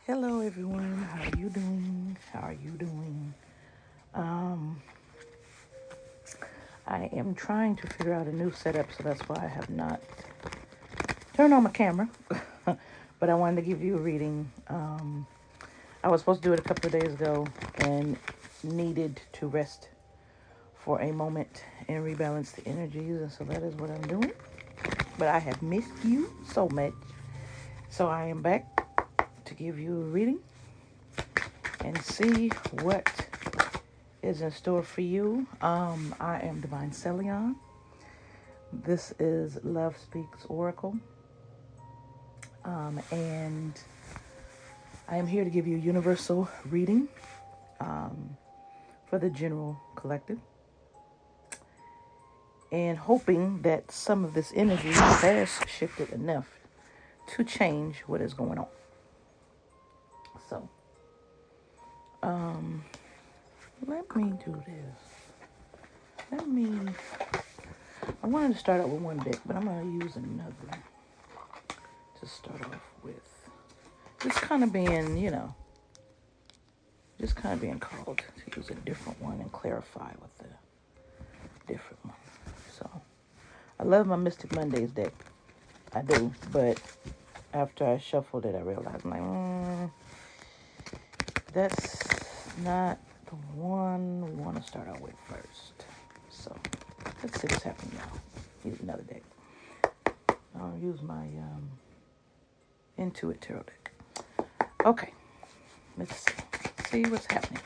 Hello everyone, how are you doing? Um, I am trying to figure out a new setup, so that's why I have not turned on my camera. But I wanted to give you a reading. I was supposed to do it a couple of days ago and needed to rest for a moment and rebalance the energies, and so that is what I'm doing. But I have missed you so much, so I am back to give you a reading and see what is in store for you. I am Divine Celion. This is Love Speaks Oracle. And I am here to give you a universal reading for the general collective. And hoping that some of this energy has shifted enough to change what is going on. So, let me do this. I wanted to start out with one deck, but I'm going to use another to start off with. Just kind of being called to use a different one and clarify with the different one. So, I love my Mystic Mondays deck. I do, but after I shuffled it, I realized, that's not the one we want to start out with first. So, let's see what's happening now. Use another deck. I'll use my Intuit Tarot deck. Okay, let's see what's happening.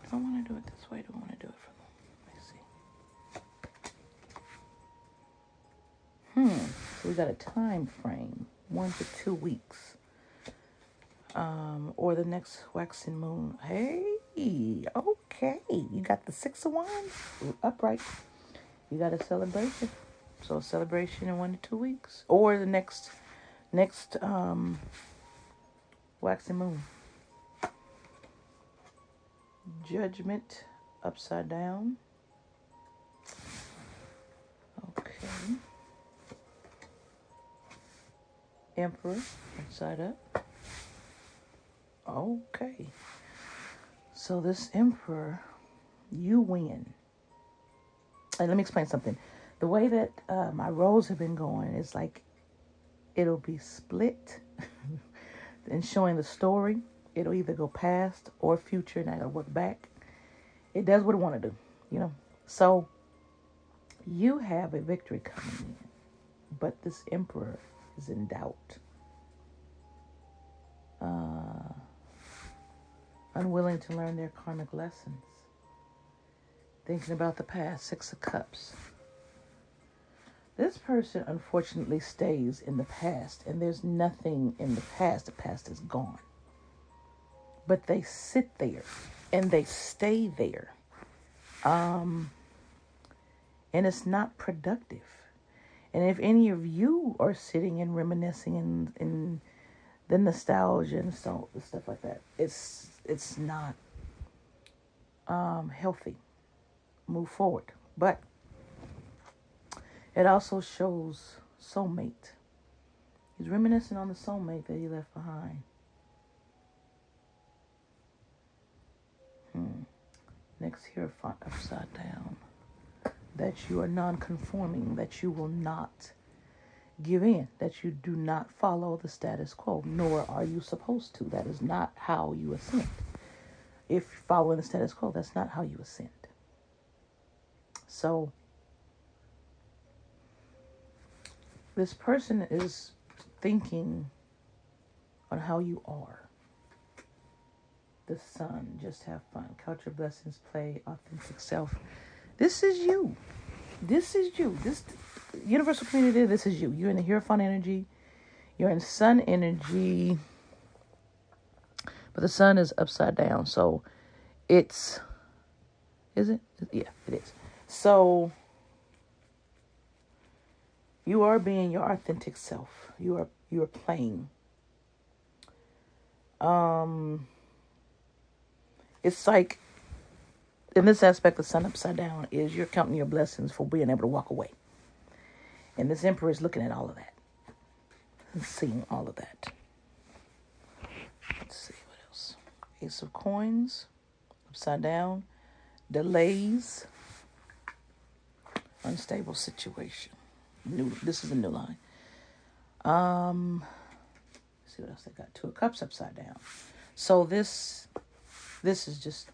Do I want to do it this way? Do I want to do it from the... Let's see. So we got a time frame, 1 to 2 weeks. Or the next waxing moon. Hey, okay. You got the 6 of Wands upright. You got a celebration. So a celebration in 1 to 2 weeks. Or the next waxing moon. Judgment upside down. Okay. Emperor upside up. Okay. So this Emperor, you win. And let me explain something. The way that my roles have been going is like it'll be split and showing the story. It'll either go past or future, and I gotta work back. It does what it want to do, So you have a victory coming in, but this Emperor is in doubt. Unwilling to learn their karmic lessons. Thinking about the past, 6 of Cups. This person, unfortunately, stays in the past, and there's nothing in the past. The past is gone. But they sit there, and they stay there. And it's not productive. And if any of you are sitting and reminiscing in the nostalgia and so stuff like that, it's not healthy. Move forward. But it also shows soulmate. He's reminiscing on the soulmate that he left behind. Next Hierophant upside down. That you are non-conforming, that you will not give in, that you do not follow the status quo, nor are you supposed to. That is not how you ascend. If you're following the status quo, that's not how you ascend. So, this person is thinking on how you are. The Sun, just have fun. Count your blessings, play authentic self. This is you. This is you. This universal community, this is you. You're in the Hierophant energy. You're in Sun energy. But the Sun is upside down. So is it? Yeah, it is. So you are being your authentic self. You are playing. It's like, in this aspect, the Sun upside down is you're counting your blessings for being able to walk away. And this Emperor is looking at all of that. and seeing all of that. Let's see what else. Ace of Coins, upside down, delays, unstable situation. This is a new line. Let's see what else they got. Two of Cups upside down. So this is just,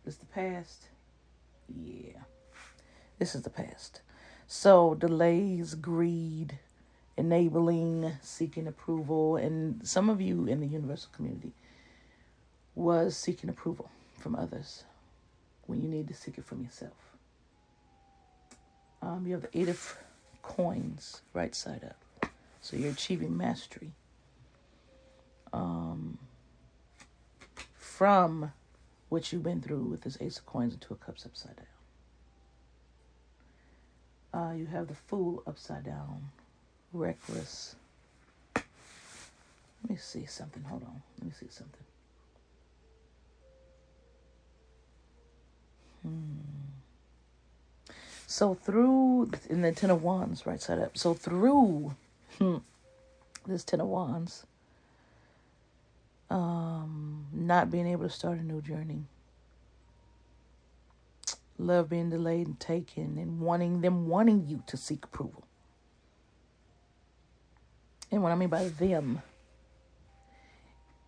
this the past? Yeah. This is the past. So delays, greed, enabling, seeking approval, and some of you in the universal community was seeking approval from others when you need to seek it from yourself. You have the Eight of Coins right side up. So you're achieving mastery from what you've been through with this Ace of Coins and Two of Cups upside down. You have the Fool upside down, reckless. Let me see something. Hold on. Let me see something. So through, in the Ten of Wands, right side up. So through this Ten of Wands, not being able to start a new journey, love being delayed and taken, and wanting you to seek approval. And what I mean by them,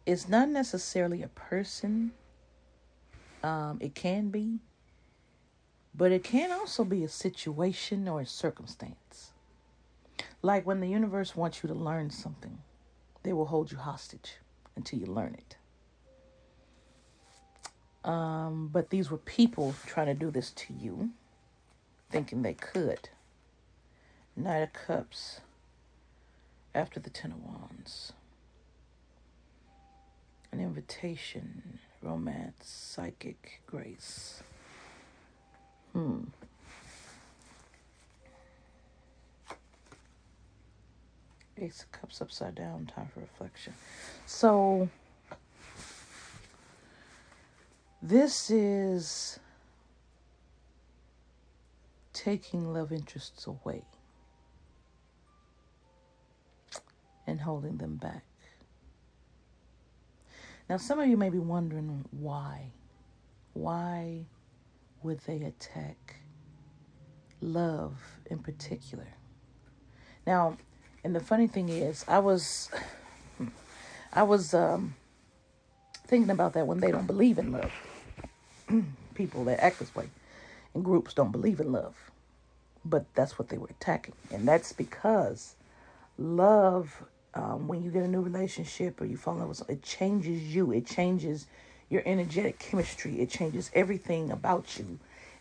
it's not necessarily a person. It can be, but it can also be a situation or a circumstance. Like when the universe wants you to learn something, they will hold you hostage until you learn it. But these were people trying to do this to you, thinking they could. Knight of Cups after the Ten of Wands. An invitation, romance, psychic grace. Ace of Cups upside down, time for reflection. So this is taking love interests away and holding them back. Now, some of you may be wondering why. Why would they attack love in particular? Now, and the funny thing is, I was thinking about that when they don't believe in love. People that act this way in groups don't believe in love. But that's what they were attacking. And that's because love, when you get a new relationship or you fall in love with someone, it changes you. It changes your energetic chemistry. It changes everything about you.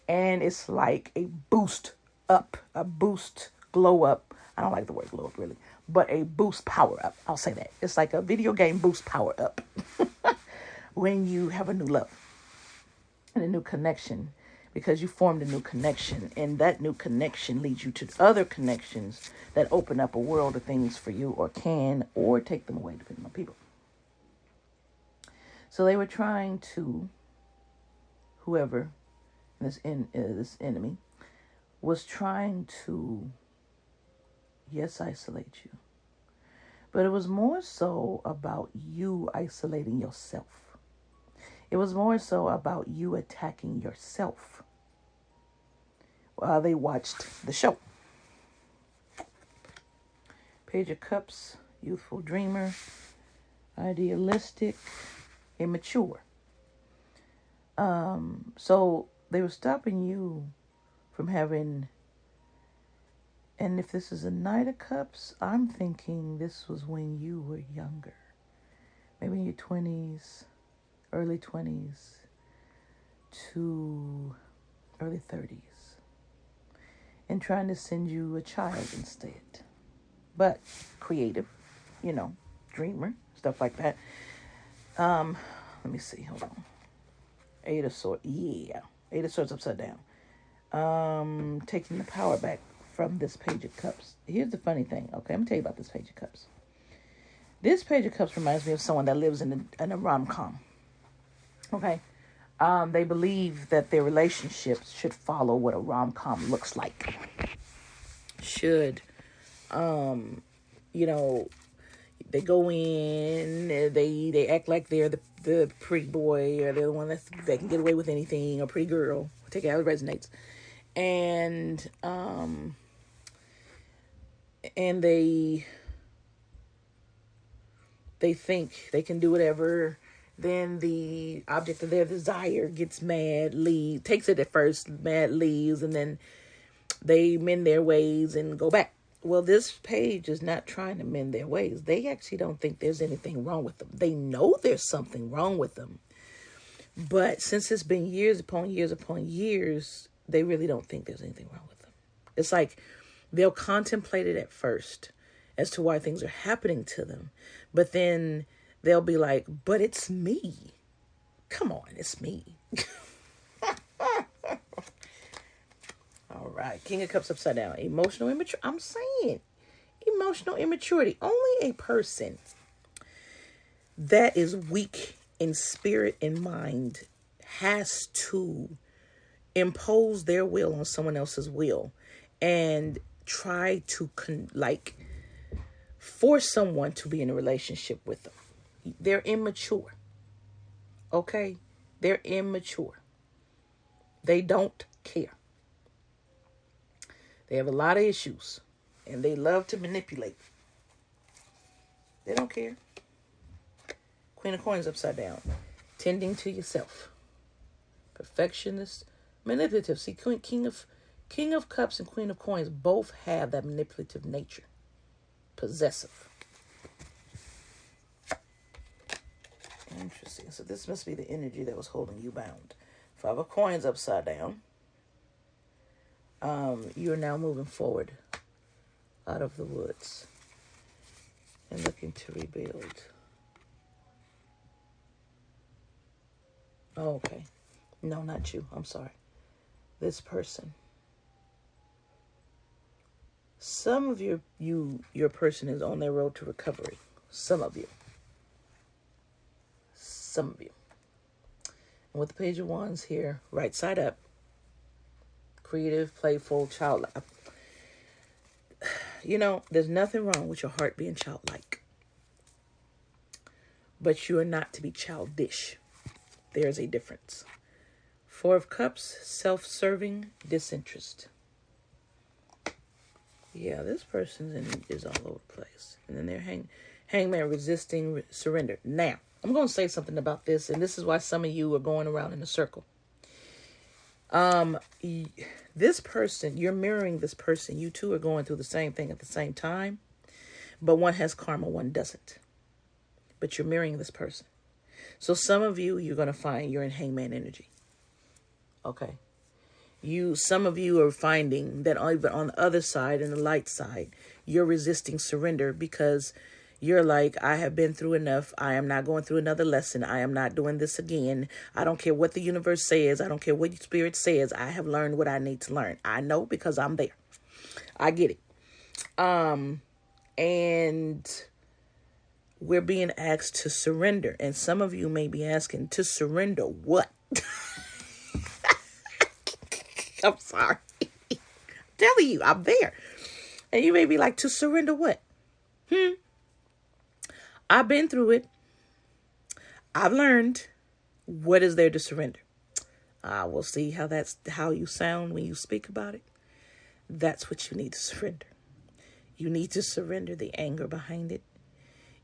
And it's like a boost up, a boost glow up. I don't like the word glow up really, but a boost power up. I'll say that. It's like a video game boost power up when you have a new love and a new connection, because you formed a new connection, and that new connection leads you to other connections that open up a world of things for you, or can, or take them away depending on people. So they were trying to, whoever, this enemy, was trying to, yes, isolate you. But it was more so about you isolating yourself. It was more so about you attacking yourself while they watched the show. Page of Cups, youthful dreamer, idealistic, immature. So they were stopping you from having, and if this is a Knight of Cups, I'm thinking this was when you were younger. Maybe in your 20s, early 20s to early 30s. And trying to send you a child instead. But creative, dreamer, stuff like that. Let me see, hold on. Eight of Swords, yeah. Eight of Swords upside down. Taking the power back from this Page of Cups. Here's the funny thing, okay? I'm going to tell you about this Page of Cups. This Page of Cups reminds me of someone that lives in a rom-com. Okay? They believe that their relationships should follow what a rom-com looks like. Should you know, they go in, they act like they're the pretty boy, or they're the one that can get away with anything, or pretty girl. Take it how it resonates. And they think they can do whatever. Then the object of their desire gets mad, takes it at first, mad, leaves, and then they mend their ways and go back. Well, this page is not trying to mend their ways. They actually don't think there's anything wrong with them. They know there's something wrong with them. But since it's been years upon years upon years, they really don't think there's anything wrong with them. It's like they'll contemplate it at first as to why things are happening to them. But then they'll be like, but it's me. Come on, it's me. All right. King of Cups upside down. Emotional immaturity. I'm saying emotional immaturity. Only a person that is weak in spirit and mind has to impose their will on someone else's will and try to force someone to be in a relationship with them. They're immature. Okay? They're immature. They don't care. They have a lot of issues, and they love to manipulate. They don't care. Queen of Coins upside down. Tending to yourself. Perfectionist. Manipulative. See, King of Cups and Queen of Coins both have that manipulative nature. Possessive. Interesting. So this must be the energy that was holding you bound. 5 of Coins upside down. You're now moving forward out of the woods and looking to rebuild. Oh, okay. No, not you. I'm sorry. This person. Some of your person is on their road to recovery. Some of you. Some of you. And with the Page of Wands here, right side up. Creative, playful, childlike. You know, there's nothing wrong with your heart being childlike. But you are not to be childish. There's a difference. 4 of Cups, self-serving, disinterest. Yeah, this person is all over the place. And then they're hangman, resisting surrender. Now, I'm going to say something about this, and this is why some of you are going around in a circle. This person, you're mirroring this person. You two are going through the same thing at the same time, but one has karma, one doesn't. But you're mirroring this person. So some of you're going to find you're in hangman energy. Okay. Some of you are finding that even on the other side, in the light side, you're resisting surrender because you're like, I have been through enough. I am not going through another lesson. I am not doing this again. I don't care what the universe says. I don't care what your spirit says. I have learned what I need to learn. I know because I'm there. I get it. And we're being asked to surrender. And some of you may be asking, to surrender what? I'm sorry. I'm telling you, I'm there. And you may be like, to surrender what? I've been through it. I've learned. What is there to surrender? We'll see how you sound when you speak about it. That's what you need to surrender. You need to surrender the anger behind it.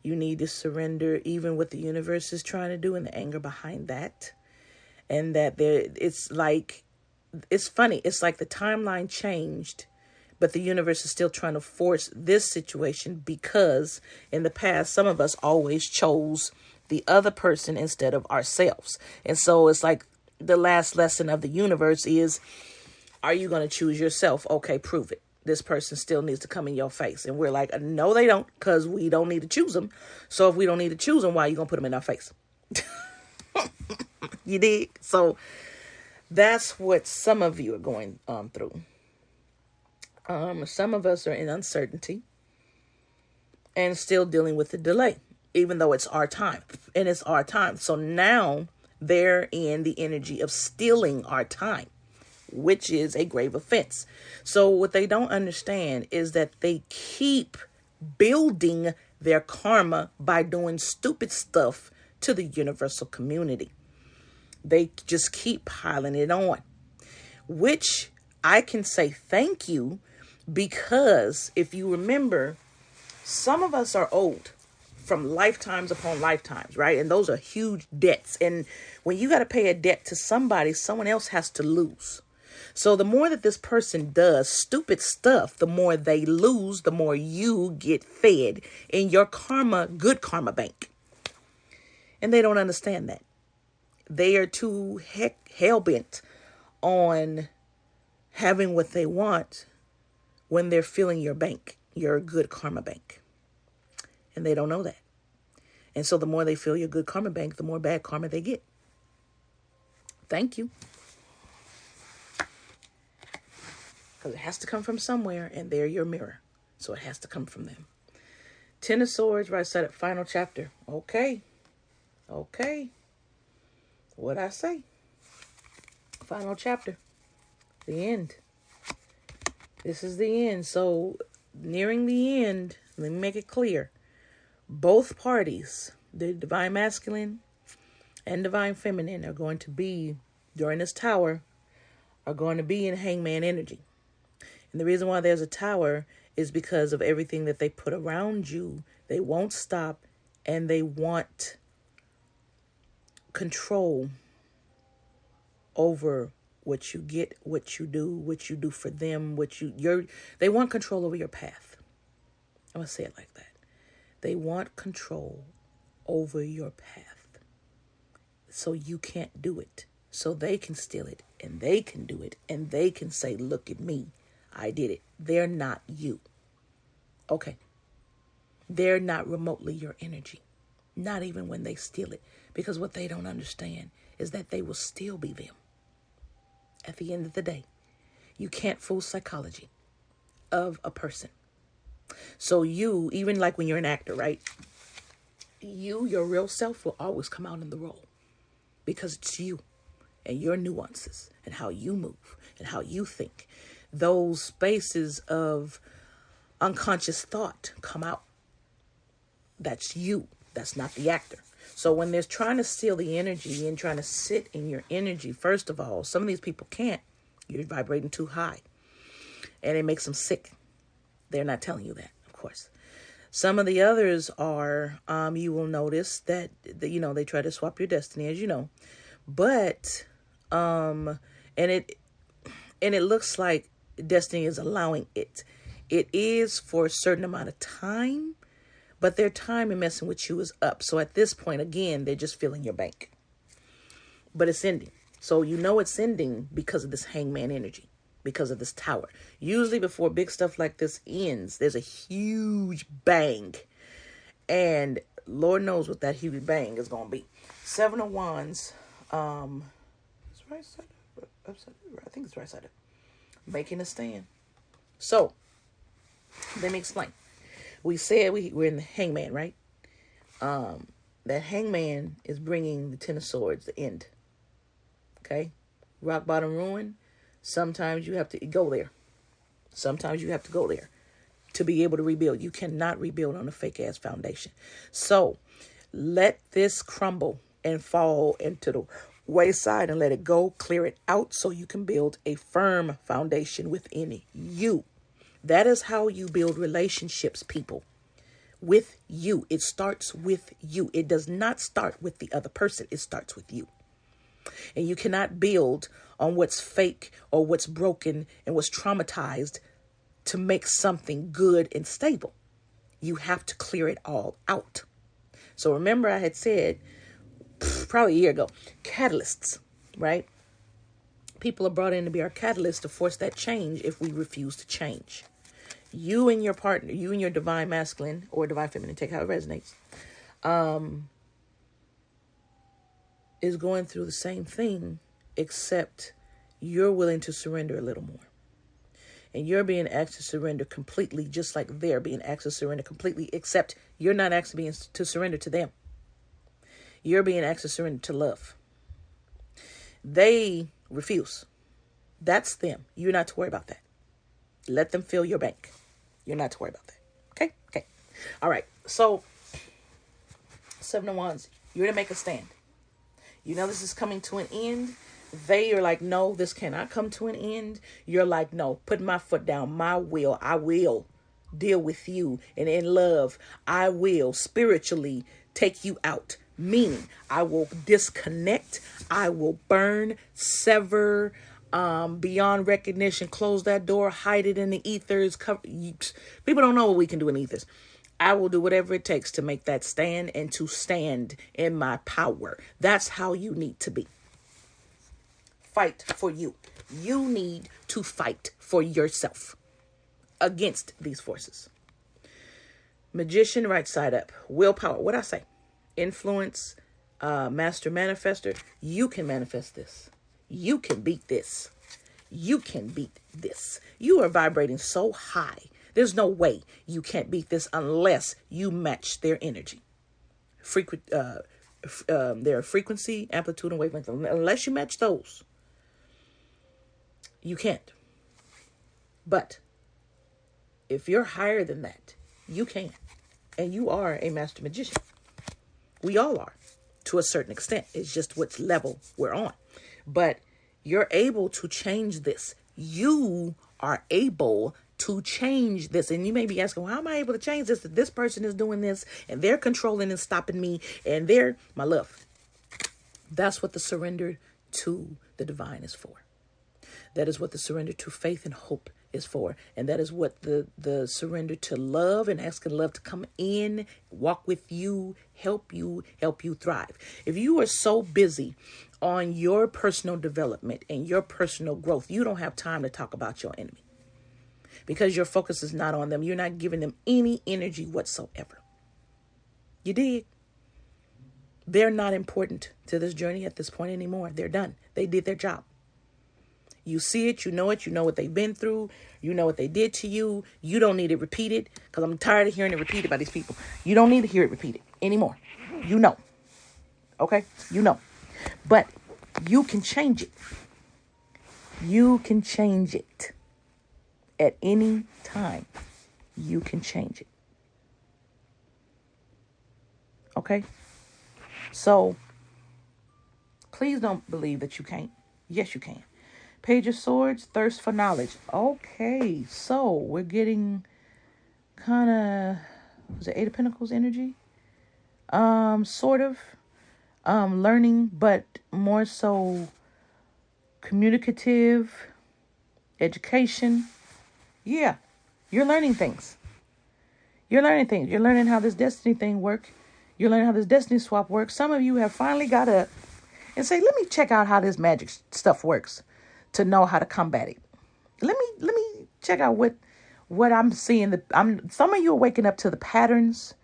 You need to surrender even what the universe is trying to do and the anger behind that. And that it's funny. It's like the timeline changed, but the universe is still trying to force this situation because in the past, some of us always chose the other person instead of ourselves. And so it's like the last lesson of the universe is, are you going to choose yourself? Okay, prove it. This person still needs to come in your face. And we're like, no, they don't, because we don't need to choose them. So if we don't need to choose them, why are you going to put them in our face? You dig? So that's what some of you are going through. Some of us are in uncertainty and still dealing with the delay, even though it's our time. And it's our time. So now they're in the energy of stealing our time, which is a grave offense. So what they don't understand is that they keep building their karma by doing stupid stuff to the universal community. They just keep piling it on, which I can say thank you, because if you remember, some of us are old from lifetimes upon lifetimes, right? And those are huge debts. And when you got to pay a debt to somebody, someone else has to lose. So the more that this person does stupid stuff, the more they lose, the more you get fed in your karma, good karma bank. And they don't understand that. They are too hell-bent on having what they want when they're filling your bank, your good karma bank. And they don't know that. And so the more they fill your good karma bank, the more bad karma they get. Thank you. Because it has to come from somewhere, and they're your mirror. So it has to come from them. Ten of Swords, right side up, final chapter. Okay. What'd I say? Final chapter. The end. This is the end. So nearing the end, let me make it clear. Both parties, the divine masculine and divine feminine, are going to be, during this tower, are going to be in hangman energy. And the reason why there's a tower is because of everything that they put around you. They won't stop, and they want control over what you get, what you do for them, they want control over your path. I'm going to say it like that. They want control over your path. So you can't do it. So they can steal it, and they can do it, and they can say, look at me, I did it. They're not you. Okay. They're not remotely your energy. Not even when they steal it. Because what they don't understand is that they will still be them. At the end of the day, you can't fool psychology of a person. So you, even like when you're an actor, right? Your real self will always come out in the role. Because it's you and your nuances and how you move and how you think. Those spaces of unconscious thought come out. That's you. That's not the actor. So when they're trying to steal the energy and trying to sit in your energy, first of all, some of these people can't. You're vibrating too high. And it makes them sick. They're not telling you that, of course. Some of the others are, you will notice that, they try to swap your destiny, as you know. But, and it looks like destiny is allowing it. It is for a certain amount of time, but their time in messing with you is up. So at this point, again, they're just filling your bank. But it's ending. So you know it's ending because of this hangman energy, because of this tower. Usually before big stuff like this ends, there's a huge bang. And Lord knows what that huge bang is going to be. Seven of Wands. It's right side up. Upside, I think it's right side up. Making a stand. So, let me explain. We said we're in the hangman, right? That hangman is bringing the Ten of Swords, the end. Okay? Rock bottom ruin. Sometimes you have to go there. Sometimes you have to go there to be able to rebuild. You cannot rebuild on a fake-ass foundation. So, let this crumble and fall into the wayside and let it go. Clear it out so you can build a firm foundation within you. That is how you build relationships, people. With you. It starts with you. It does not start with the other person. It starts with you. And you cannot build on what's fake or what's broken and what's traumatized to make something good and stable. You have to clear it all out. So remember I had said, probably a year ago, catalysts, right? People are brought in to be our catalyst to force that change if we refuse to change. You and your partner, you and your divine masculine or divine feminine, take how it resonates, is going through the same thing, except you're willing to surrender a little more. And you're being asked to surrender completely, just like they're being asked to surrender completely, except you're not asked to surrender to them. You're being asked to surrender to love. They refuse. That's them. You're not to worry about that. Let them fill your bank. You're not to worry about that. Okay? All right. So, Seven of Wands, you're to make a stand. You know this is coming to an end. They are like, no, this cannot come to an end. You're like, no, put my foot down. I will deal with you. And in love, I will spiritually take you out. Meaning, I will disconnect. I will burn, sever, beyond recognition, close that door, hide it in the ethers. People don't know what we can do in ethers. I will do whatever it takes to make that stand and to stand in my power. That's how you need to be. Fight for you. You need to fight for yourself against these forces. Magician, right side up. Willpower. What I say? Influence, master manifester. You can manifest this. You can beat this. You can beat this. You are vibrating so high. There's no way you can't beat this unless you match their energy. Their frequency, amplitude, and wavelength. Unless you match those, you can't. But if you're higher than that, you can. And you are a master magician. We all are, to a certain extent. It's just which level we're on. But you're able to change this. You are able to change this. And you may be asking, well, how am I able to change this? That this person is doing this and they're controlling and stopping me. And they're, my love, that's what the surrender to the divine is for. That is what the surrender to faith and hope is for. And that is what the surrender to love and asking love to come in, walk with you, help you thrive. If you are so busy on your personal development and your personal growth, you don't have time to talk about your enemy because your focus is not on them. You're not giving them any energy whatsoever. You did. They're not important to this journey at this point anymore. They're done. They did their job. You see it, you know what they've been through, you know what they did to you. You don't need it repeated because I'm tired of hearing it repeated by these people. You don't need to hear it repeated anymore. You know. Okay? You know. But you can change it. You can change it. At any time, you can change it. Okay? So, please don't believe that you can't. Yes, you can. Page of Swords, thirst for knowledge. Okay, so we're getting kind of, was it Eight of Pentacles energy? Sort of. Learning, but more so communicative, education. Yeah, you're learning things. You're learning how this destiny thing works. You're learning how this destiny swap works. Some of you have finally got up and say, let me check out how this magic stuff works to know how to combat it. Let me check out what I'm seeing. Some of you are waking up to the patterns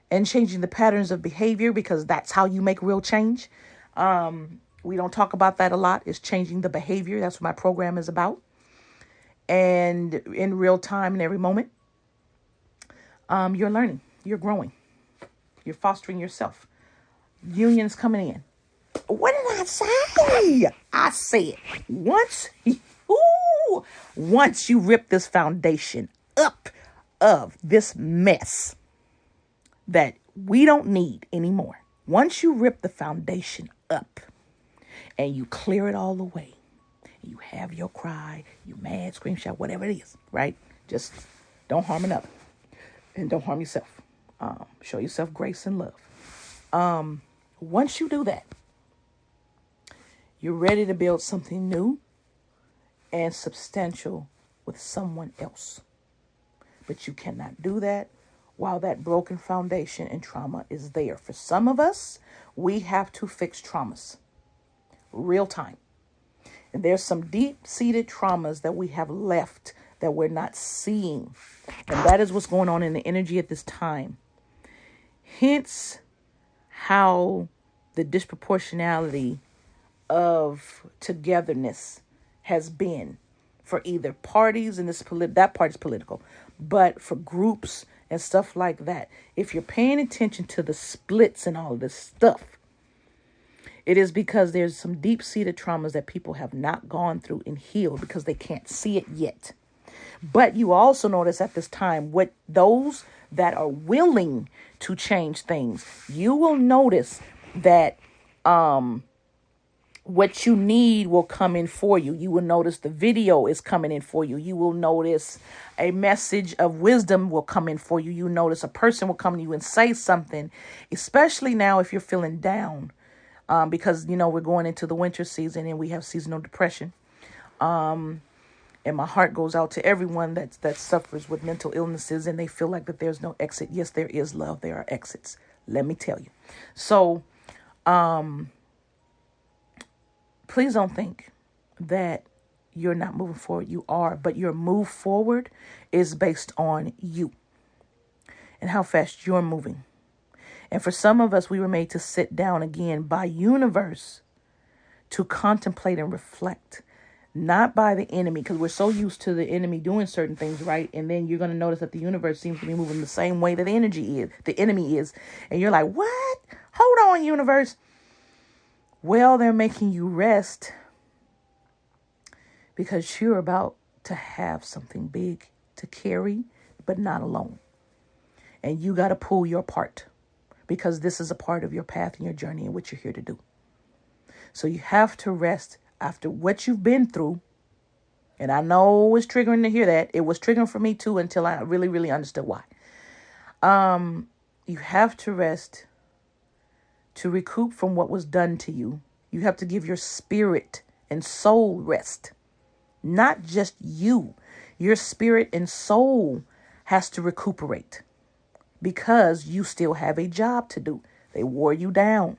and changing the patterns of behavior because that's how you make real change. We don't talk about that a lot. It's changing the behavior. That's what my program is about. And in real time and every moment, you're learning, you're growing, you're fostering yourself. Union's coming in. What did I say? I said once you rip this foundation up of this mess that we don't need anymore. Once you rip the foundation up and you clear it all away, you have your cry, you mad, scream, shout, whatever it is, right? Just don't harm another and don't harm yourself. Show yourself grace and love. Once you do that, you're ready to build something new and substantial with someone else. But you cannot do that while that broken foundation and trauma is there. For some of us, we have to fix traumas. Real time. And there's some deep-seated traumas that we have left that we're not seeing. And that is what's going on in the energy at this time. Hence how the disproportionality of togetherness has been for either parties, and that part is political, but for groups and stuff like that. If you're paying attention to the splits and all of this stuff, it is because there's some deep-seated traumas that people have not gone through and healed because they can't see it yet. But you also notice at this time what those that are willing to change things. You will notice that what you need will come in for you. You will notice the video is coming in for you. You will notice a message of wisdom will come in for you. You notice a person will come to you and say something, especially now if you're feeling down, because, we're going into the winter season and we have seasonal depression. And my heart goes out to everyone that suffers with mental illnesses and they feel like that there's no exit. Yes, there is, love. There are exits. Let me tell you. So, please don't think that you're not moving forward. You are, but your move forward is based on you and how fast you're moving. And for some of us, we were made to sit down again by universe to contemplate and reflect, not by the enemy, because we're so used to the enemy doing certain things, right? And then you're going to notice that the universe seems to be moving the same way that the enemy is. And you're like, what? Hold on, universe. Well, they're making you rest because you're about to have something big to carry, but not alone. And you got to pull your part because this is a part of your path and your journey and what you're here to do. So you have to rest after what you've been through. And I know it's triggering to hear that. It was triggering for me too until I really, really understood why. You have to rest to recoup from what was done to you. You have to give your spirit and soul rest. Not just you. Your spirit and soul has to recuperate because you still have a job to do. They wore you down.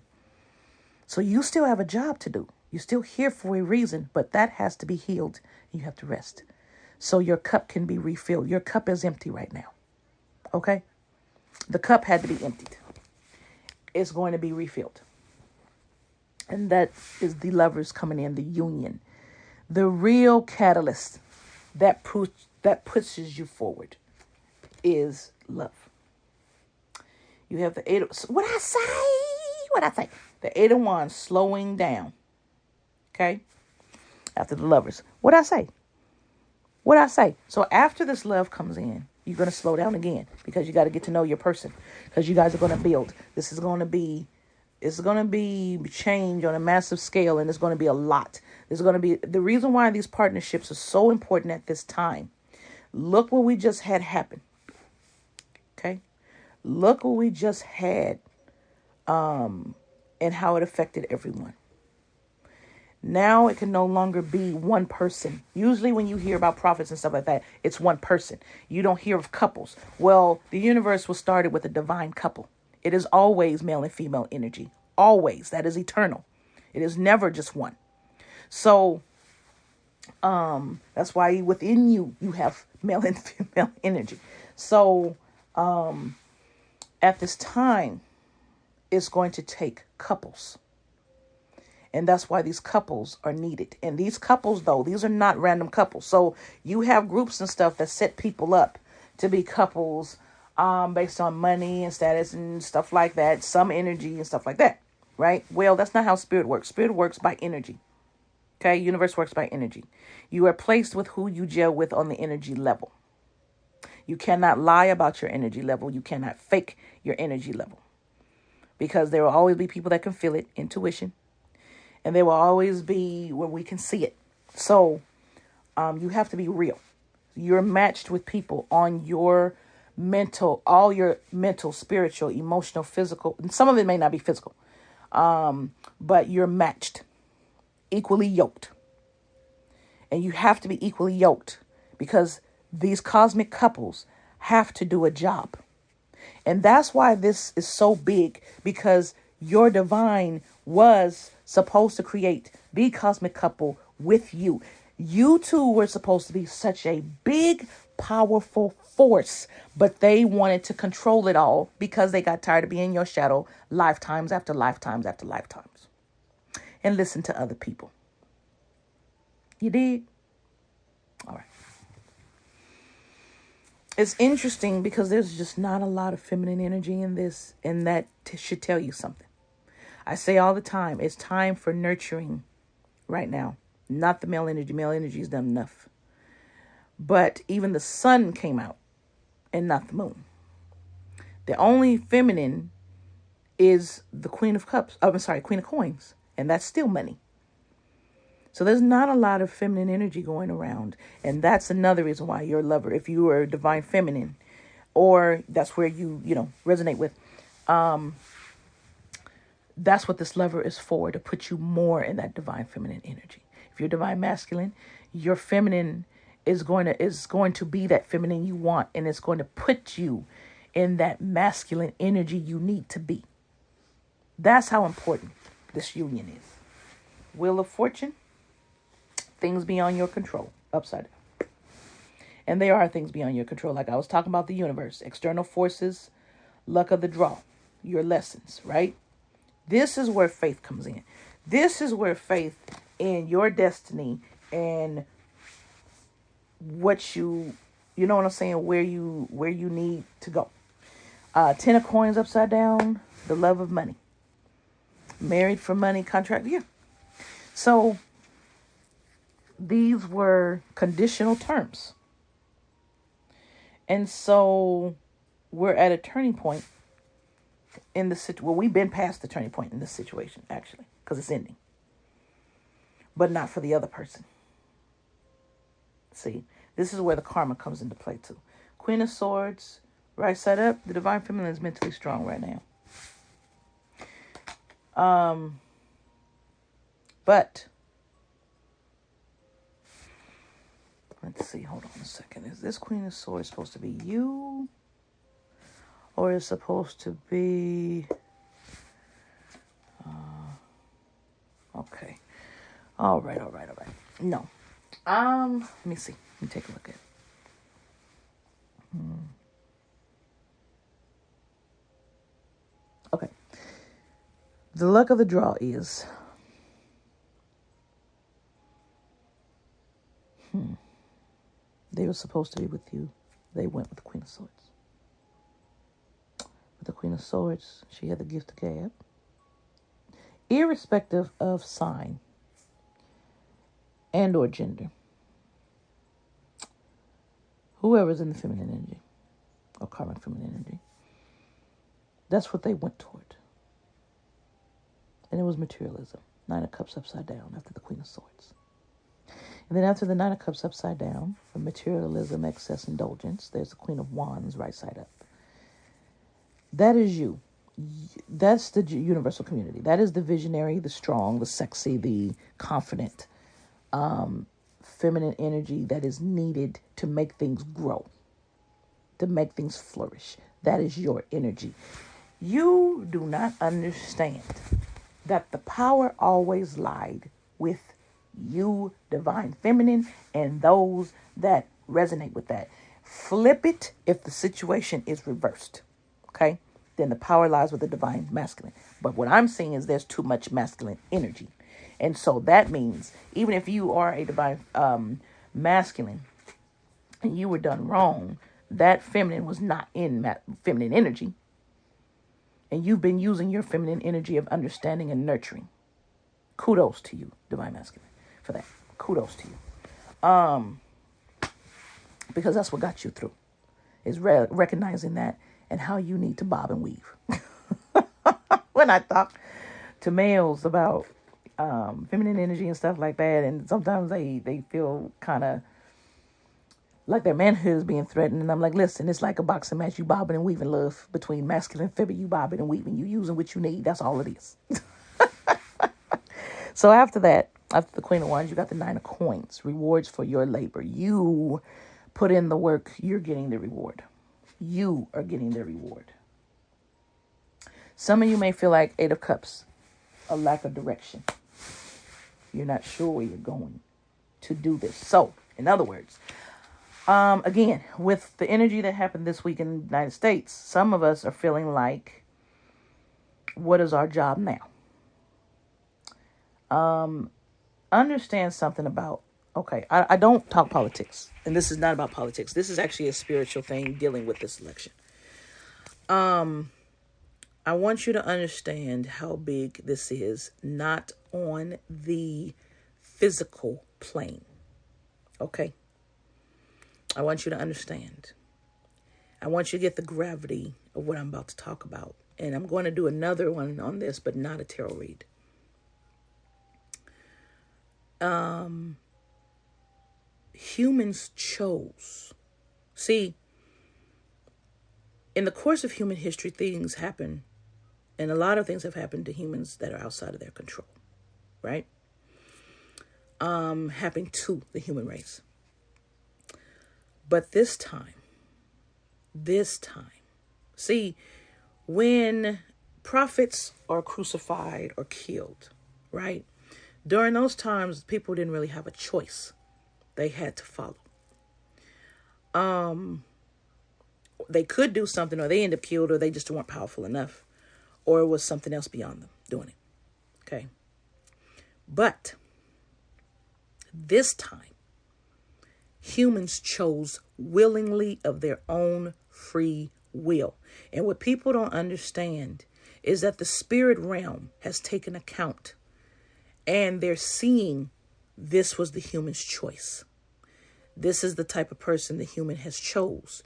So you still have a job to do. You're still here for a reason, but that has to be healed. You have to rest so your cup can be refilled. Your cup is empty right now. Okay? The cup had to be emptied. It's going to be refilled. And that is the lovers coming in, the union. The real catalyst that pushes you forward is love. You have the eight. What I say? The Eight of Wands slowing down. Okay? After the lovers. What I say? So after this love comes in, you're going to slow down again because you got to get to know your person because you guys are going to build. It's going to be change on a massive scale, and it's going to be a lot. There's going to be the reason why these partnerships are so important at this time. Look what we just had happen. Okay? Look what we just had and how it affected everyone. Now it can no longer be one person. Usually when you hear about prophets and stuff like that, it's one person. You don't hear of couples. Well, the universe was started with a divine couple. It is always male and female energy. Always. That is eternal. It is never just one. So that's why within you have male and female energy. So at this time, it's going to take couples. And that's why these couples are needed. And these couples, though, these are not random couples. So you have groups and stuff that set people up to be couples based on money and status and stuff like that. Some energy and stuff like that. Right? Well, that's not how spirit works. Spirit works by energy. Okay? Universe works by energy. You are placed with who you gel with on the energy level. You cannot lie about your energy level. You cannot fake your energy level. Because there will always be people that can feel it, intuition. And there will always be where we can see it. So you have to be real. You're matched with people on your mental, all your mental, spiritual, emotional, physical. And some of it may not be physical. But you're matched, equally yoked. And you have to be equally yoked because these cosmic couples have to do a job. And that's why this is so big, because your divine was supposed to create the cosmic couple with you. You two were supposed to be such a big, powerful force, but they wanted to control it all because they got tired of being in your shadow lifetimes after lifetimes after lifetimes. And listen to other people. You did? All right. It's interesting because there's just not a lot of feminine energy in this, and that should tell you something. I say all the time, it's time for nurturing right now. Not the male energy. Male energy is done enough. But even the sun came out and not the moon. The only feminine is the Queen of Cups. Oh, I'm sorry, Queen of Coins. And that's still money. So there's not a lot of feminine energy going around. And that's another reason why your lover, if you are divine feminine, or that's where you resonate with, that's what this lover is for, to put you more in that divine feminine energy. If you're divine masculine, your feminine is going to be that feminine you want, and it's going to put you in that masculine energy you need to be. That's how important this union is. Wheel of Fortune, things beyond your control, upside down. And there are things beyond your control. Like I was talking about the universe, external forces, luck of the draw, your lessons, right? This is where faith comes in. This is where faith in your destiny and what you know what I'm saying, where you need to go. 10 of Coins upside down, the love of money. Married for money, contract, yeah. So these were conditional terms. And so we're at a turning point in the situation. Well, we've been past the turning point in this situation, actually, because it's ending. But not for the other person. See, this is where the karma comes into play too. Queen of Swords, right side up. The divine feminine is mentally strong right now. But let's see, hold on a second. Is this Queen of Swords supposed to be you? Or is it supposed to be... okay. All right. No. Let me see. Let me take a look at it. Okay. The luck of the draw is... They were supposed to be with you. They went with the Queen of Swords. With the Queen of Swords, she had the gift of gab. Irrespective of sign and or gender. Whoever's in the feminine energy or karmic feminine energy, that's what they went toward. And it was materialism. 9 of Cups upside down after the Queen of Swords. And then after the 9 of Cups upside down, for materialism, excess, indulgence, there's the Queen of Wands right side up. That is you. That's the universal community. That is the visionary, the strong, the sexy, the confident, feminine energy that is needed to make things grow, to make things flourish. That is your energy. You do not understand that the power always lied with you, divine feminine, and those that resonate with that. Flip it if the situation is reversed. Okay? Then the power lies with the divine masculine. But what I'm seeing is there's too much masculine energy. And so that means even if you are a divine masculine and you were done wrong, that feminine was not in feminine energy. And you've been using your feminine energy of understanding and nurturing. Kudos to you, divine masculine, for that. Kudos to you. Because that's what got you through, is recognizing that and how you need to bob and weave. When I talk to males about feminine energy and stuff like that, and sometimes they feel kind of like their manhood is being threatened, and I'm like, listen, it's like a boxing match. You bobbing and weaving, love, between masculine and feminine. You bobbing and weaving. You using what you need. That's all it is. So after that, after the Queen of Wands, you got the 9 of Coins. Rewards for your labor. You put in the work. You're getting the reward. You are getting the reward. Some of you may feel like 8 of Cups, a lack of direction. You're not sure where you're going to do this. So, in other words, again, with the energy that happened this week in the United States, some of us are feeling like, what is our job now? Understand something about, okay, I don't talk politics, and this is not about politics. This is actually a spiritual thing dealing with this election. I want you to understand how big this is, not on the physical plane. Okay? I want you to understand. I want you to get the gravity of what I'm about to talk about. And I'm going to do another one on this, but not a tarot read. Humans chose. See, in the course of human history, things happen, and a lot of things have happened to humans that are outside of their control, right? Happening to the human race. But this time, see, when prophets are crucified or killed, right? During those times, people didn't really have a choice. They had to follow. They could do something, or they end up killed, or they just weren't powerful enough, or it was something else beyond them doing it. Okay. But this time, humans chose willingly of their own free will. And what people don't understand is that the spirit realm has taken account, and they're seeing this was the human's choice. This is the type of person the human has chose,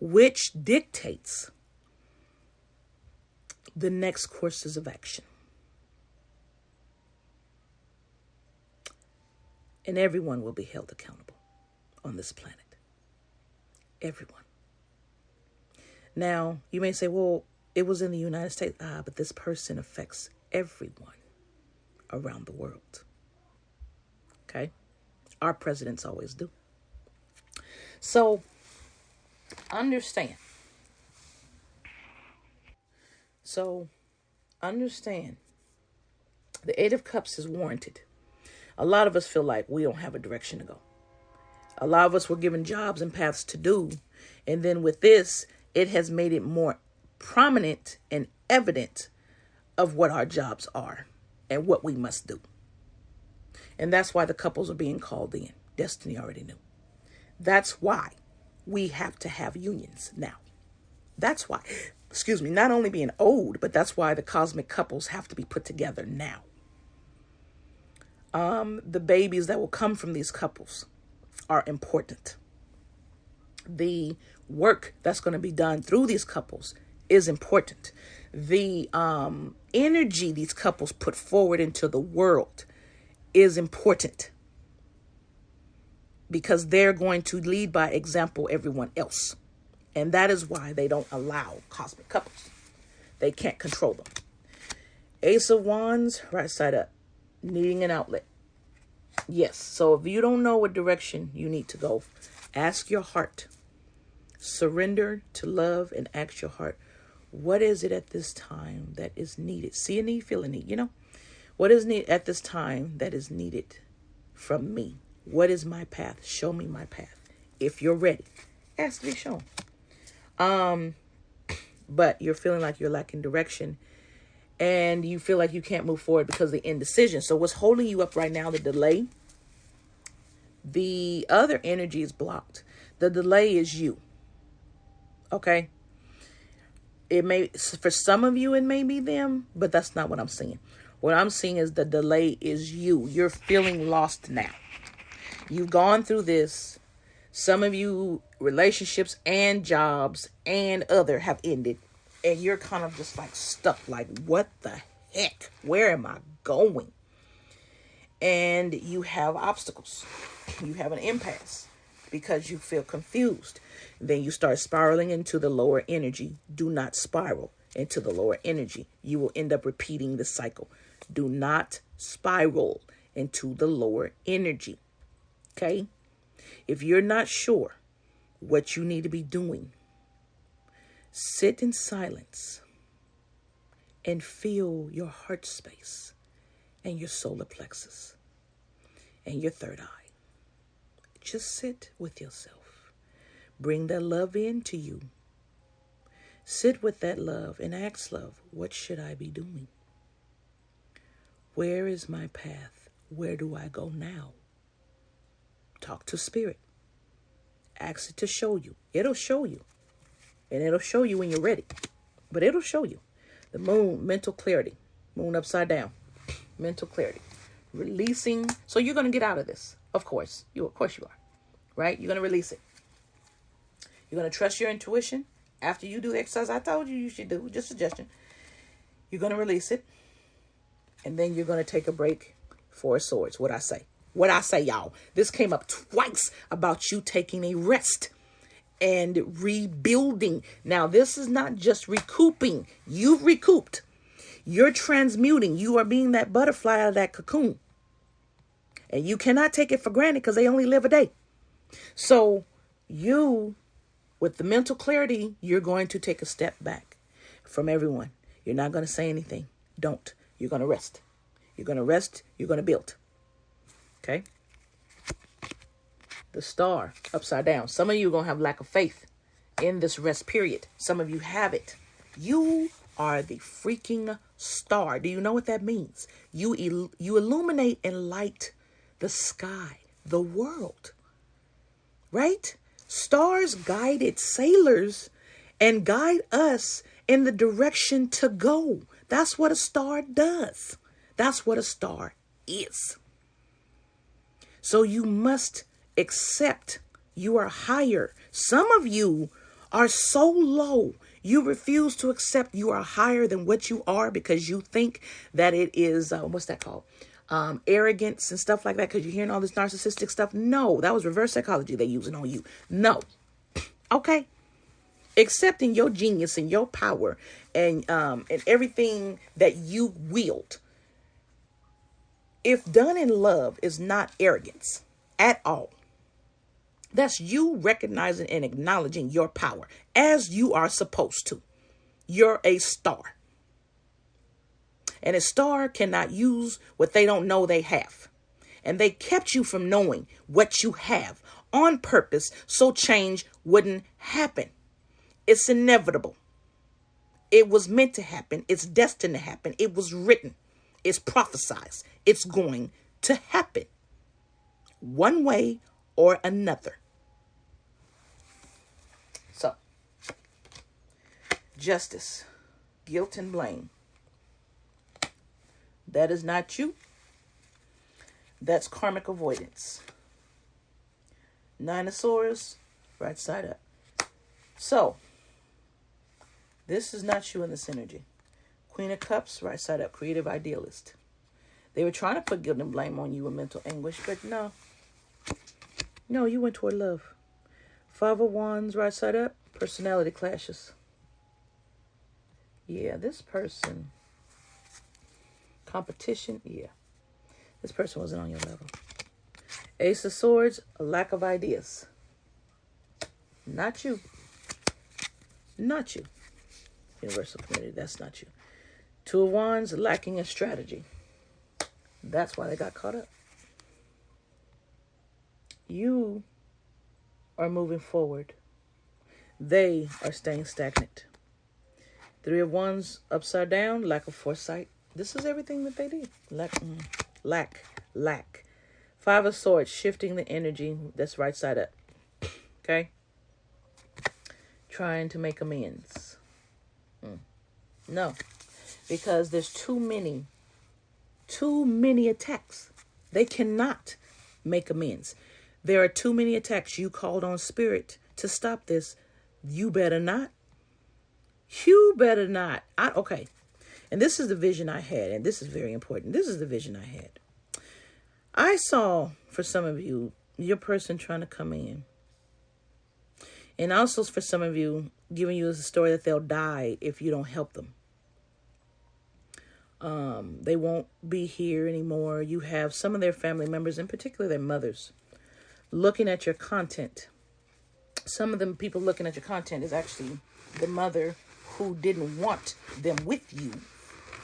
which dictates the next courses of action. And everyone will be held accountable on this planet. Everyone. Now, you may say, well, it was in the United States. But this person affects everyone around the world. Okay? Our presidents always do. So, understand. The Eight of Cups is warranted. A lot of us feel like we don't have a direction to go. A lot of us were given jobs and paths to do. And then with this, it has made it more prominent and evident of what our jobs are and what we must do. And that's why the couples are being called in. Destiny already knew. That's why we have to have unions now. That's why, not only being owed, but that's why the cosmic couples have to be put together now. The babies that will come from these couples are important. The work that's going to be done through these couples is important. The energy these couples put forward into the world is important, because they're going to lead by example everyone else. And that is why they don't allow cosmic couples. They can't control them. Ace of Wands, right side up, needing an outlet. Yes, so if you don't know what direction you need to go, ask your heart. Surrender to love and ask your heart, what is it at this time that is needed? See a need, feel a need, What is needed at this time that is needed from me? What is my path? Show me my path. If you're ready, ask to be shown. But you're feeling like you're lacking direction, and you feel like you can't move forward because of the indecision. So what's holding you up right now, the delay, the other energy is blocked. The delay is you. Okay. It may, for some of you, it may be them, but that's not what I'm seeing. What I'm seeing is the delay is you. You're feeling lost now. You've gone through this. Some of you, relationships and jobs and other have ended. And you're kind of just like stuck. Like, what the heck? Where am I going? And you have obstacles. You have an impasse because you feel confused. Then you start spiraling into the lower energy. Do not spiral into the lower energy. You will end up repeating the cycle. Do not spiral into the lower energy. Okay? If you're not sure what you need to be doing, sit in silence and feel your heart space and your solar plexus and your third eye. Just sit with yourself. Bring that love into you. Sit with that love and ask love, what should I be doing? Where is my path? Where do I go now? Talk to spirit. Ask it to show you. It'll show you. And it'll show you when you're ready. But it'll show you. The moon, mental clarity. Moon upside down. Mental clarity. Releasing. So you're going to get out of this. Of course. Of course you are. Right? You're going to release it. You're going to trust your intuition. After you do the exercise I told you should do, just suggestion, you're going to release it. And then you're going to take a break. Four of Swords. What I say, y'all. This came up twice about you taking a rest and rebuilding. Now, this is not just recouping. You've recouped. You're transmuting. You are being that butterfly out of that cocoon. And you cannot take it for granted because they only live a day. So you, with the mental clarity, you're going to take a step back from everyone. You're not going to say anything. Don't. You're going to rest. You're going to rest. You're going to build. Okay? The star upside down. Some of you are going to have lack of faith in this rest period. Some of you have it. You are the freaking star. Do you know what that means? You illuminate and light the sky, the world. Right? Stars guided sailors and guide us in the direction to go. That's what a star does. That's what a star is. So you must accept you are higher. Some of you are so low. You refuse to accept you are higher than what you are because you think that it is, what's that called? Arrogance and stuff like that because you're hearing all this narcissistic stuff. No, that was reverse psychology they're using on you. No. Okay. Accepting your genius and your power and everything that you wield, if done in love, is not arrogance at all. That's you recognizing and acknowledging your power as you are supposed to. You're a star. And a star cannot use what they don't know they have. And they kept you from knowing what you have on purpose so change wouldn't happen. It's inevitable. It was meant to happen. It's destined to happen. It was written. It's prophesied. It's going to happen. One way or another. So, justice, guilt, and blame. That is not you. That's karmic avoidance. Nine of Swords, right side up. So, this is not you in this energy. Queen of Cups, right side up, creative idealist. They were trying to put guilt and blame on you in mental anguish, but no. No, you went toward love. Five of Wands, right side up, personality clashes. Yeah, this person, competition, yeah. This person wasn't on your level. Ace of Swords, a lack of ideas. Not you. Not you. Universal community, that's not you. Two of Wands, lacking in strategy. That's why they got caught up. You are moving forward. They are staying stagnant. Three of Wands, upside down, lack of foresight. This is everything that they did. Lack. Five of Swords, shifting the energy. That's right side up. Okay? Trying to make amends. No. Because there's too many attacks. They cannot make amends. There are too many attacks. You called on spirit to stop this. You better not. You better not. Okay. And this is the vision I had. And this is very important. This is the vision I had. I saw, for some of you, your person trying to come in. And also for some of you, giving you a story that they'll die if you don't help them. They won't be here anymore. You have some of their family members, in particular their mothers, looking at your content. Some of them people looking at your content is actually the mother who didn't want them with you.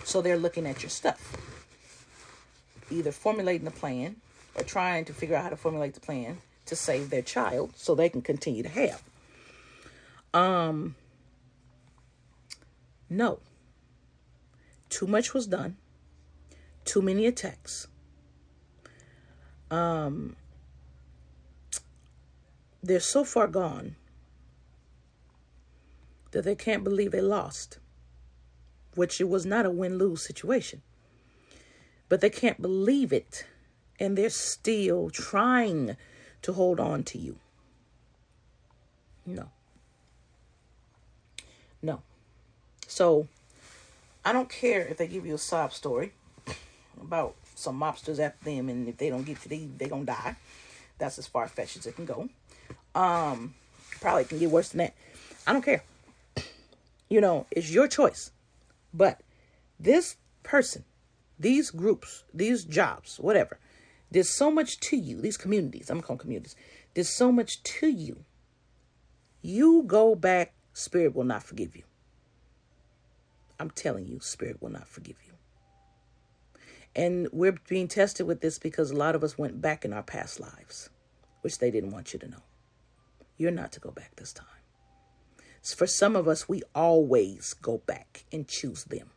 So they're looking at your stuff. Either formulating a plan or trying to figure out how to formulate the plan to save their child so they can continue to have. No. Too much was done. Too many attacks. They're so far gone that they can't believe they lost, which it was not a win-lose situation. But they can't believe it, and they're still trying to hold on to you. No. No. So I don't care if they give you a sob story about some mobsters after them, and if they don't get you, they gonna die. That's as far-fetched as it can go. Probably can get worse than that. I don't care. It's your choice. But this person, these groups, these jobs, whatever, there's so much to you. These communities, I'm gonna call them communities. There's so much to you. You go back, Spirit will not forgive you. I'm telling you, Spirit will not forgive you. And we're being tested with this because a lot of us went back in our past lives, which they didn't want you to know. You're not to go back this time. For some of us, we always go back and choose them.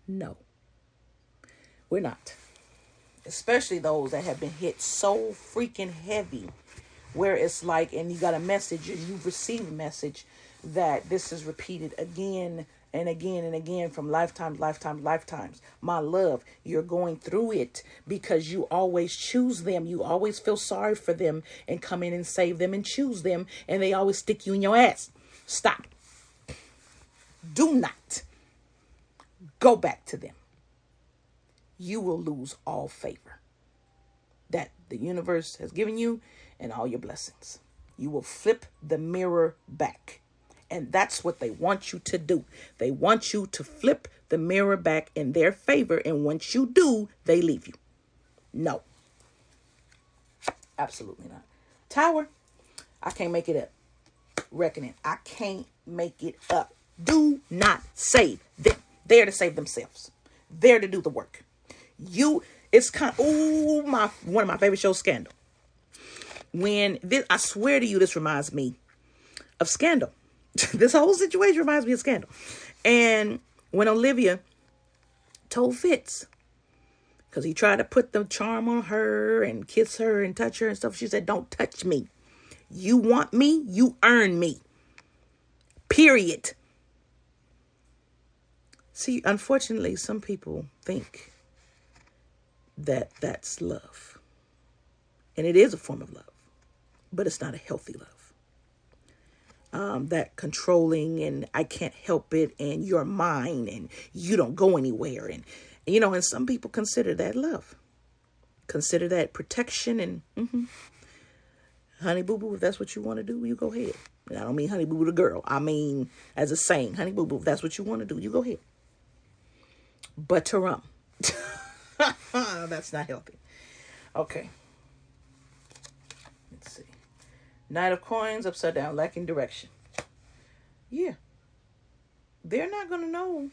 No, we're not. Especially those that have been hit so freaking heavy, where it's like, and you got a message, and you've received a message that this is repeated again and again and again from lifetimes. My love, you're going through it because you always choose them. You always feel sorry for them and come in and save them and choose them, and they always stick you in your ass. Stop. Do not go back to them. You will lose all favor that the universe has given you and all your blessings. You will flip the mirror back. And that's what they want you to do. They want you to flip the mirror back in their favor. And once you do, they leave you. No. Absolutely not. Tower, I can't make it up. Reckoning, I can't make it up. Do not save them. They're to save themselves. They're to do the work. It's kind of, one of my favorite shows, Scandal. I swear to you, this reminds me of Scandal. This whole situation reminds me of Scandal. And when Olivia told Fitz, because he tried to put the charm on her and kiss her and touch her and stuff, she said, don't touch me. You want me, you earn me. Period. See, unfortunately, some people think that that's love. And it is a form of love, but it's not a healthy love. That controlling and I can't help it and you're mine and you don't go anywhere. And some people consider that love. Consider that protection and honey boo boo, if that's what you want to do, you go ahead. And I don't mean honey boo boo the girl. I mean, as a saying, honey boo boo, if that's what you want to do, you go ahead. But to rum. That's not healthy. Okay. Let's see. Knight of Coins, upside down, lacking direction. Yeah. They're not going to know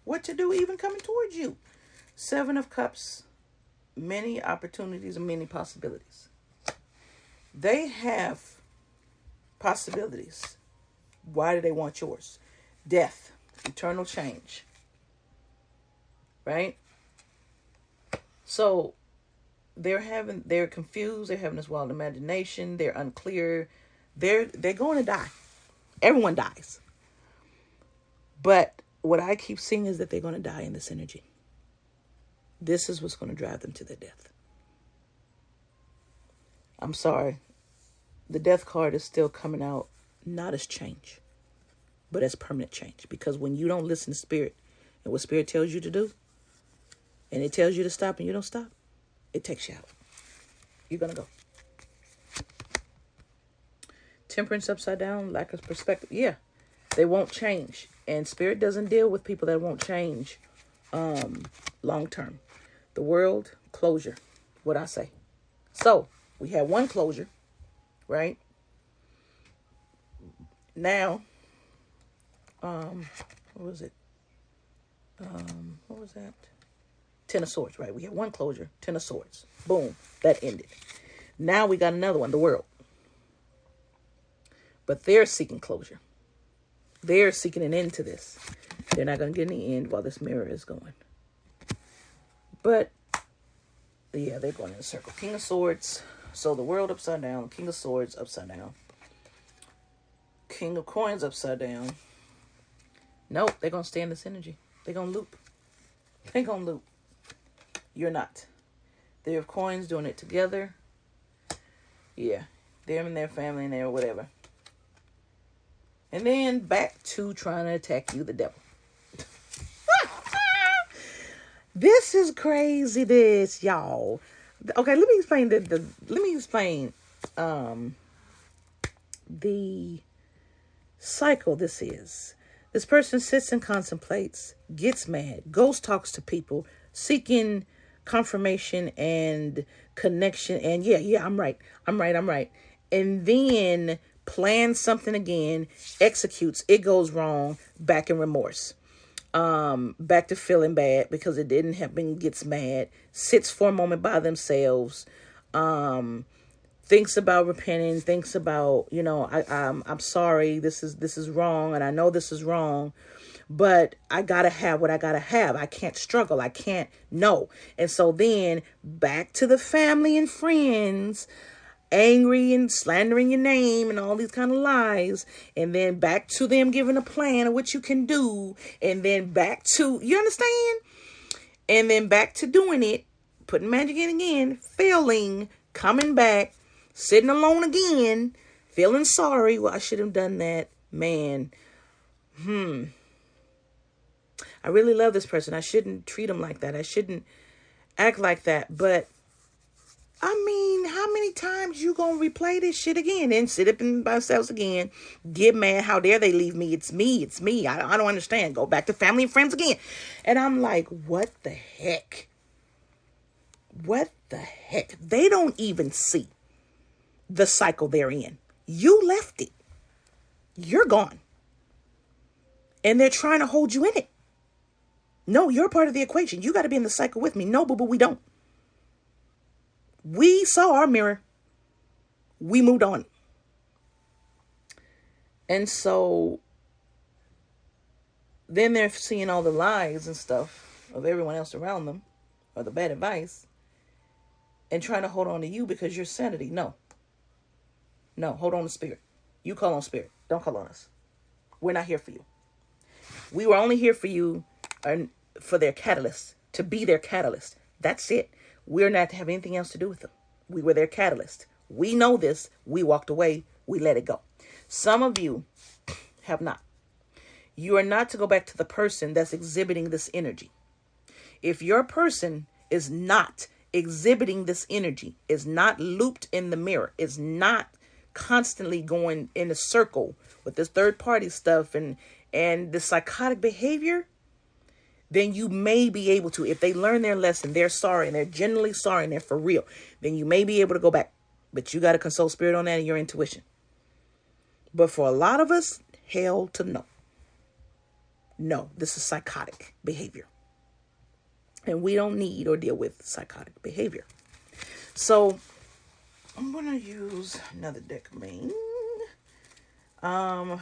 what to do even coming towards you. Seven of Cups, many opportunities and many possibilities. They have possibilities. Why do they want yours? Death, eternal change. Right? So they're confused, they're having this wild imagination, they're unclear, they're going to die. Everyone dies. But what I keep seeing is that they're going to die in this energy. This is what's going to drive them to their death. I'm sorry. The death card is still coming out not as change, but as permanent change. Because when you don't listen to Spirit and what Spirit tells you to do, and it tells you to stop and you don't stop, it takes you out. You're going to go. Temperance upside down, lack of perspective. Yeah, they won't change. And Spirit doesn't deal with people that won't change long term. The World, closure, what I say. So, we had one closure, right? Now, what was it? What was that? Ten of Swords, right? We had one closure, Ten of Swords. Boom, that ended. Now we got another one, the World. But they're seeking closure. They're seeking an end to this. They're not going to get any end while this mirror is going. But, yeah, they're going in a circle. King of Swords. So the World upside down. King of Swords upside down. King of Coins upside down. Nope, they're going to stay in this energy. They're going to loop. They're going to loop. You're not. They have Coins doing it together. Yeah. Them and their family and their whatever. And then back to trying to attack you, the devil. This is crazy, this, y'all. Okay, let me explain the cycle this is. This person sits and contemplates, gets mad, ghost talks to people, seeking confirmation and connection. And yeah, I'm right. And then plans something again, executes, it goes wrong, back in remorse. Back to feeling bad because it didn't happen, gets mad, sits for a moment by themselves, thinks about repenting, thinks about, I'm sorry, this is wrong, and I know this is wrong, but I gotta have what I gotta have. I can't struggle. I can't no. And so then back to the family and friends, angry and slandering your name and all these kind of lies, and then back to them giving a plan of what you can do, and then back to, you understand? And then back to doing it, putting magic in again, failing, coming back, sitting alone again, feeling sorry. Well, I should have done that. Man, I really love this person. I shouldn't treat them like that. I shouldn't act like that. But I mean, how many times you gonna replay this shit again and sit up in themselves again, get mad, how dare they leave me? It's me. I don't understand. Go back to family and friends again. And I'm like, what the heck? What the heck? They don't even see the cycle they're in. You left it. You're gone. And they're trying to hold you in it. No, you're part of the equation. You got to be in the cycle with me. No, but we don't. We saw our mirror. We moved on. And so then they're seeing all the lies and stuff of everyone else around them, or the bad advice, and trying to hold on to you because you're sanity. No, hold on to spirit. You call on spirit. Don't call on us. We're not here for you. We were only here for you for their catalyst, to be their catalyst. That's it. We're not to have anything else to do with them. We were their catalyst. We know this. We walked away. We let it go. Some of you have not. You are not to go back to the person that's exhibiting this energy. If your person is not exhibiting this energy, is not looped in the mirror, is not constantly going in a circle with this third party stuff and the psychotic behavior, then you may be able to, if they learn their lesson, they're sorry and they're genuinely sorry and they're for real, then you may be able to go back. But you got to consult spirit on that and your intuition. But for a lot of us, hell to no. No, this is psychotic behavior. And we don't need or deal with psychotic behavior. So I'm going to use another deck of main. To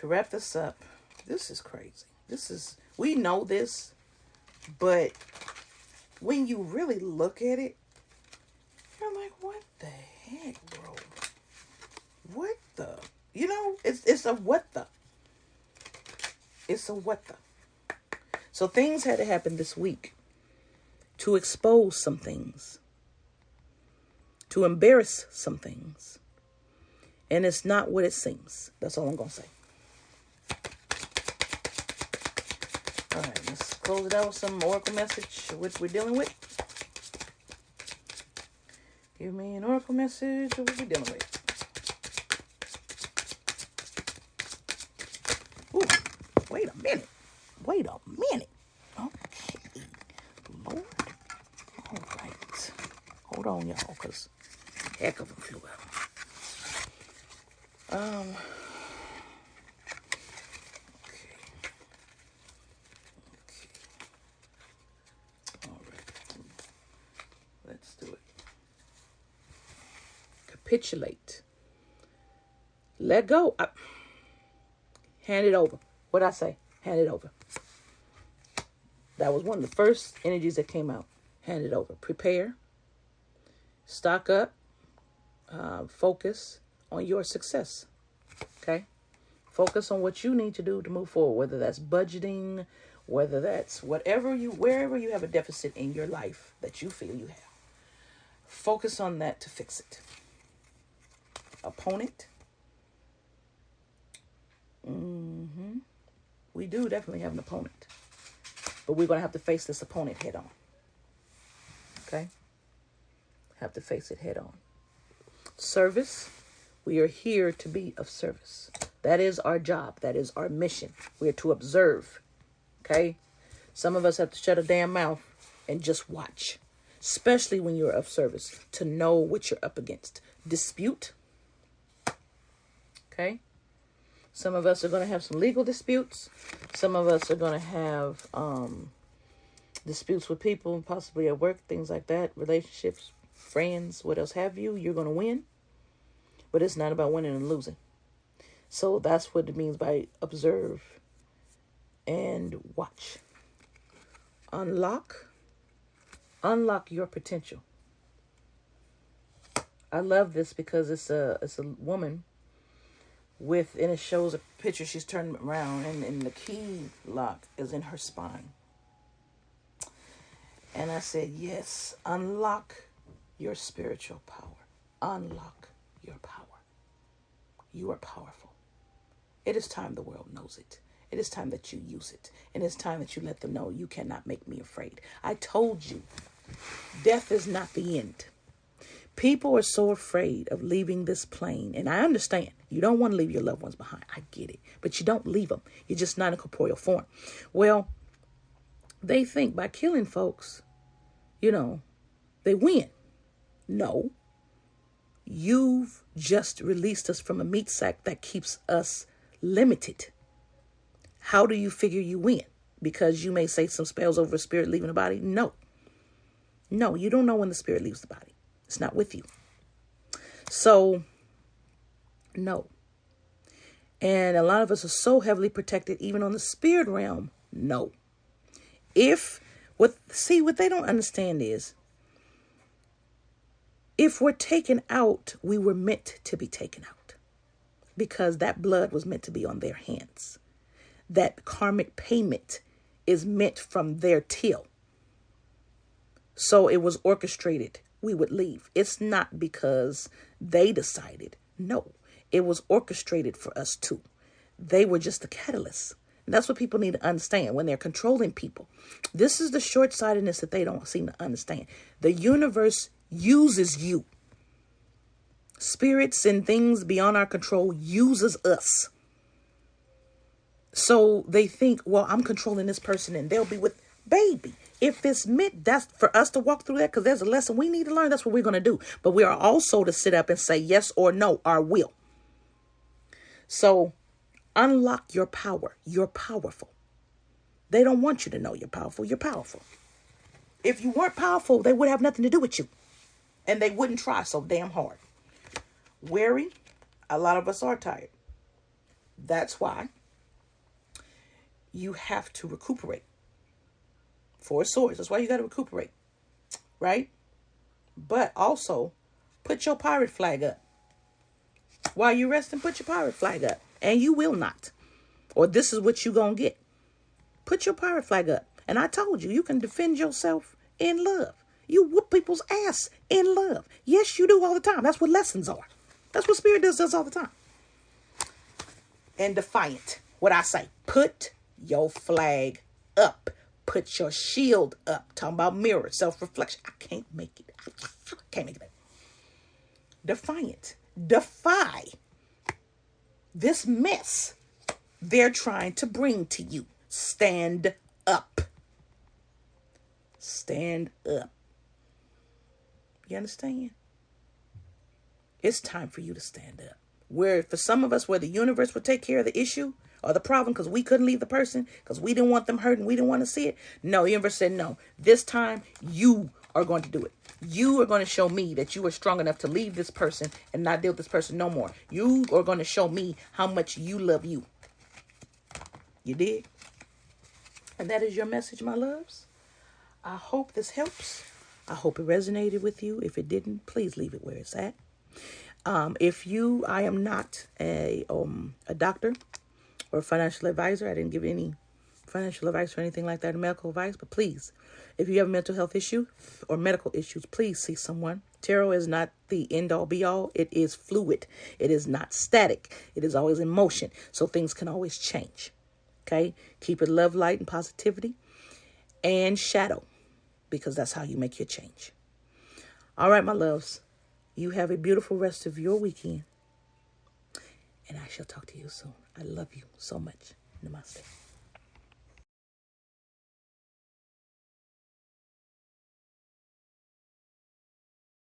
wrap this up, this is crazy. We know this, but when you really look at it, you're like, what the heck, bro? What the? It's a what the. It's a what the. So things had to happen this week to expose some things, to embarrass some things. And it's not what it seems. That's all I'm going to say. All right, let's close it out with some oracle message, which we're dealing with. Give me an oracle message of what we're dealing with. Ooh, wait a minute. Okay. Lord. All right. Hold on, y'all, because heck of them flew out. Let's do it. Capitulate. Let go. Hand it over. What'd I say? Hand it over. That was one of the first energies that came out. Hand it over. Prepare. Stock up. Focus on your success. Okay? Focus on what you need to do to move forward, whether that's budgeting, whether that's wherever you have a deficit in your life that you feel you have. Focus on that to fix it. Opponent, We do definitely have an opponent. But we're going to have to face this opponent head on. Okay? Have to face it head on. Service. We are here to be of service. That is our job. That is our mission. We are to observe. Okay? Some of us have to shut a damn mouth and just watch. Especially when you're of service. To know what you're up against. Dispute. Okay? Some of us are going to have some legal disputes. Some of us are going to have disputes with people, possibly at work, things like that. Relationships, friends, what else have you. You're going to win. But it's not about winning and losing. So that's what it means by observe and watch. Unlock your potential. I love this because it's a woman and it shows a picture. She's turned around and the key lock is in her spine. And I said, yes, unlock your spiritual power. Unlock your power. You are powerful. It is time the world knows it. It is time that you use it. And it's time that you let them know you cannot make me afraid. I told you, death is not the end. People are so afraid of leaving this plane. And I understand. You don't want to leave your loved ones behind. I get it. But you don't leave them. You're just not in corporeal form. Well, they think by killing folks, they win. No. You've just released us from a meat sack that keeps us limited. How do you figure you win? Because you may say some spells over a spirit leaving the body? No. No, you don't know when the spirit leaves the body. It's not with you. So, no. And a lot of us are so heavily protected, even on the spirit realm. No. What they don't understand is, if we're taken out, we were meant to be taken out. Because that blood was meant to be on their hands. That karmic payment is meant from their till. So it was orchestrated. We would leave. It's not because they decided. No, it was orchestrated for us too. They were just the catalyst. And that's what people need to understand when they're controlling people. This is the short-sightedness that they don't seem to understand. The universe uses you. Spirits and things beyond our control uses us. So they think, well, I'm controlling this person and they'll be with baby. If it's meant that's for us to walk through that, because there's a lesson we need to learn, that's what we're going to do. But we are also to sit up and say yes or no, our will. So unlock your power. You're powerful. They don't want you to know you're powerful. You're powerful. If you weren't powerful, they would have nothing to do with you. And they wouldn't try so damn hard. Weary, a lot of us are tired. That's why you have to recuperate. 4 swords. That's why you got to recuperate. Right? But also, put your pirate flag up. While you're resting, put your pirate flag up. And you will not. Or this is what you're going to get. Put your pirate flag up. And I told you, you can defend yourself in love. You whoop people's ass in love. Yes, you do all the time. That's what lessons are. That's what Spirit does all the time. And defiant. What I say, put your flag up. Put your shield up. Talking about mirror, self-reflection. I can't make it. I can't make it. Defiant. Defy this mess they're trying to bring to you. Stand up. Stand up. You understand? It's time for you to stand up. Where for some of us, where the universe would take care of the issue or the problem because we couldn't leave the person because we didn't want them hurt and we didn't want to see it. No, the universe said no. This time you are going to do it. You are going to show me that you are strong enough to leave this person and not deal with this person no more. You are going to show me how much you love you. You did? And that is your message, my loves. I hope this helps. I hope it resonated with you. If it didn't, please leave it where it's at. I am not a doctor or a financial advisor. I didn't give any financial advice or anything like that, or medical advice. But please, if you have a mental health issue or medical issues, please see someone. Tarot is not the end all be all. It is fluid. It is not static. It is always in motion. So things can always change. Okay? Keep it love, light, and positivity. And shadow. Because that's how you make your change. All right, my loves. You have a beautiful rest of your weekend. And I shall talk to you soon. I love you so much. Namaste.